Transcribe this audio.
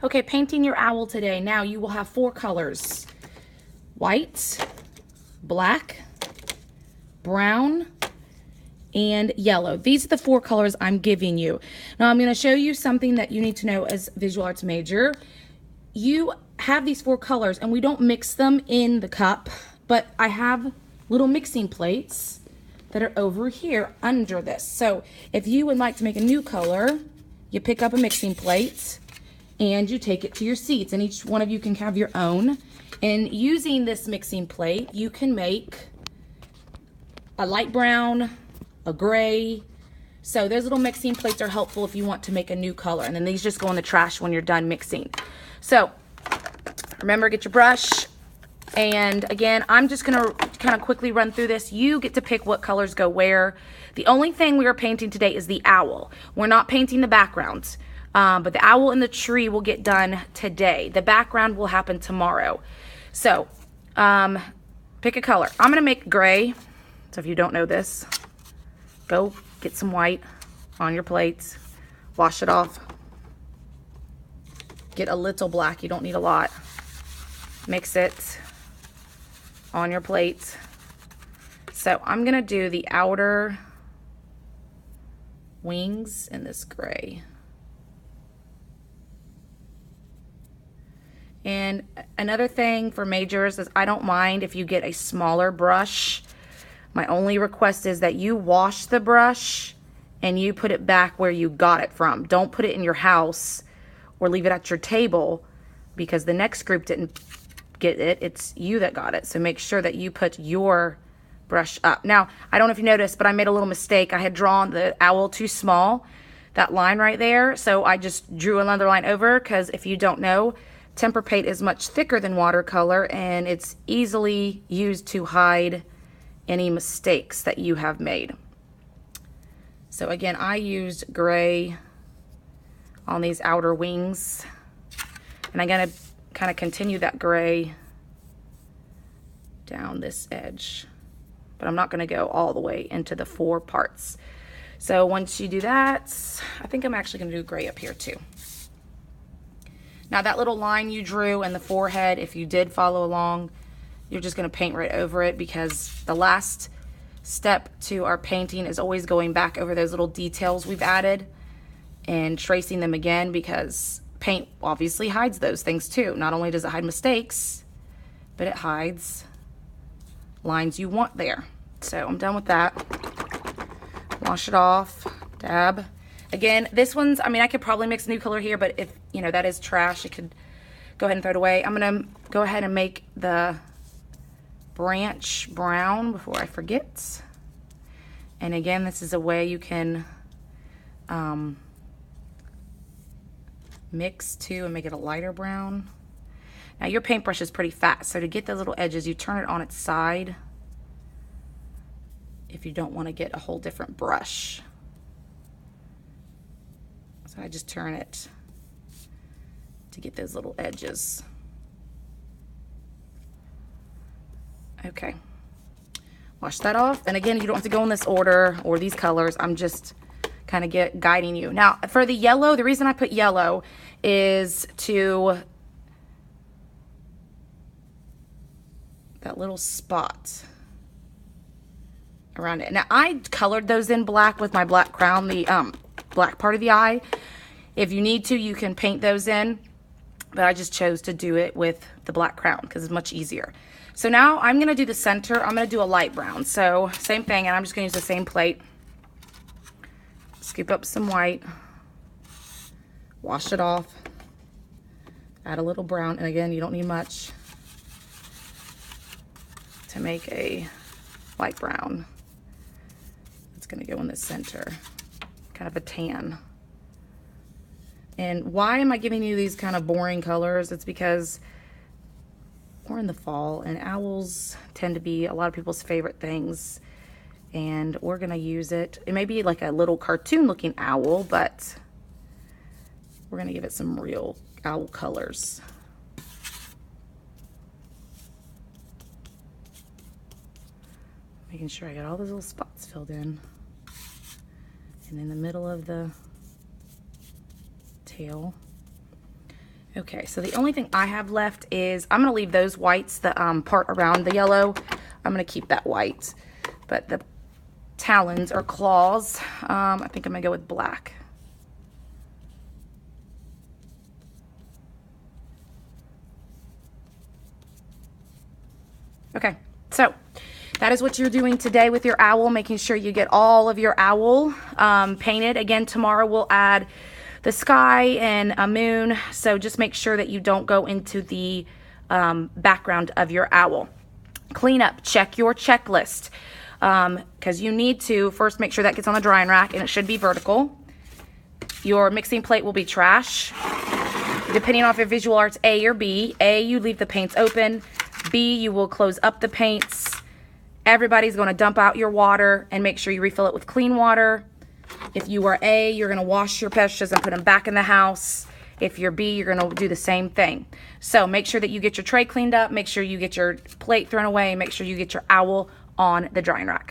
Okay, painting your owl today. Now you will have 4 colors: white, black, brown, and yellow. These are the 4 colors I'm giving you. Now I'm going to show you something that you need to know as visual arts major. You have these 4 colors and we don't mix them in the cup, but I have little mixing plates that are over here under this. So if you would like to make a new color, you pick up a mixing plate and you take it to your seats, and each one of you can have your own. And using this mixing plate, you can make a light brown, a gray. So those little mixing plates are helpful if you want to make a new color. And then these just go in the trash when you're done mixing. So remember, get your brush. And again, I'm just gonna kind of quickly run through this. You get to pick what colors go where. The only thing we are painting today is the owl. We're not painting the backgrounds, but the owl and the tree will get done today. The background will happen tomorrow. So pick a color. I'm gonna make gray. So if you don't know this, go get some white on your plates, wash it off. Get a little black, you don't need a lot. Mix it on your plate. So I'm gonna do the outer wings in this gray. And another thing for majors is I don't mind if you get a smaller brush. My only request is that you wash the brush and you put it back where you got it from. Don't put it in your house or leave it at your table, because the next group didn't get it. It's you that got it. So make sure that you put your brush up. Now, I don't know if you noticed, but I made a little mistake. I had drawn the owl too small, that line right there. So I just drew another line over, because if you don't know, tempera paint is much thicker than watercolor and it's easily used to hide any mistakes that you have made. So again, I used gray on these outer wings, and I'm gonna kind of continue that gray down this edge, but I'm not gonna go all the way into the 4 parts. So once you do that, I think I'm actually gonna do gray up here too. Now that little line you drew in the forehead, if you did follow along, you're just gonna paint right over it, because the last step to our painting is always going back over those little details we've added and tracing them again, because paint obviously hides those things too. Not only does it hide mistakes, but it hides lines you want there. So I'm done with that. Wash it off, dab. Again, this one's, I mean, I could probably mix a new color here, but if, you know, that is trash, you could go ahead and throw it away. I'm gonna go ahead and make the branch brown before I forget. And again, this is a way you can mix too and make it a lighter brown. Now your paintbrush is pretty fat, so to get those little edges, you turn it on its side if you don't want to get a whole different brush. So I just turn it to get those little edges. Okay, wash that off. And again, you don't have to go in this order or these colors. I'm just kind of guiding you. Now for the yellow, the reason I put yellow is to that little spot around it. Now I colored those in black with my black crown, the black part of the eye. If you need to, you can paint those in, but I just chose to do it with the black crown because it's much easier. So now I'm gonna do the center. I'm gonna do a light brown. So same thing, and I'm just gonna use the same plate. Scoop up some white, wash it off, add a little brown, and again, you don't need much to make a light brown. It's gonna go in the center, kind of a tan. And why am I giving you these kind of boring colors? It's because we're in the fall and owls tend to be a lot of people's favorite things, and we're gonna use it. It may be like a little cartoon looking owl, but we're gonna give it some real owl colors. Making sure I got all those little spots filled in. And in the middle of the tail. Okay, so the only thing I have left is, I'm gonna leave those whites, the part around the yellow, I'm gonna keep that white. But the talons or claws, I think I'm gonna go with black. Okay, so that is what you're doing today with your owl, making sure you get all of your owl painted. Again, tomorrow we'll add the sky and a moon, so just make sure that you don't go into the background of your owl. Clean up, check your checklist, because you need to first make sure that gets on the drying rack, and it should be vertical. Your mixing plate will be trash. Depending on if your visual art's A or B. A, you leave the paints open. B, you will close up the paints. Everybody's going to dump out your water and make sure you refill it with clean water. If you are A, you're going to wash your peches and put them back in the house. If you're B, you're going to do the same thing. So make sure that you get your tray cleaned up. Make sure you get your plate thrown away. Make sure you get your owl on the drying rack.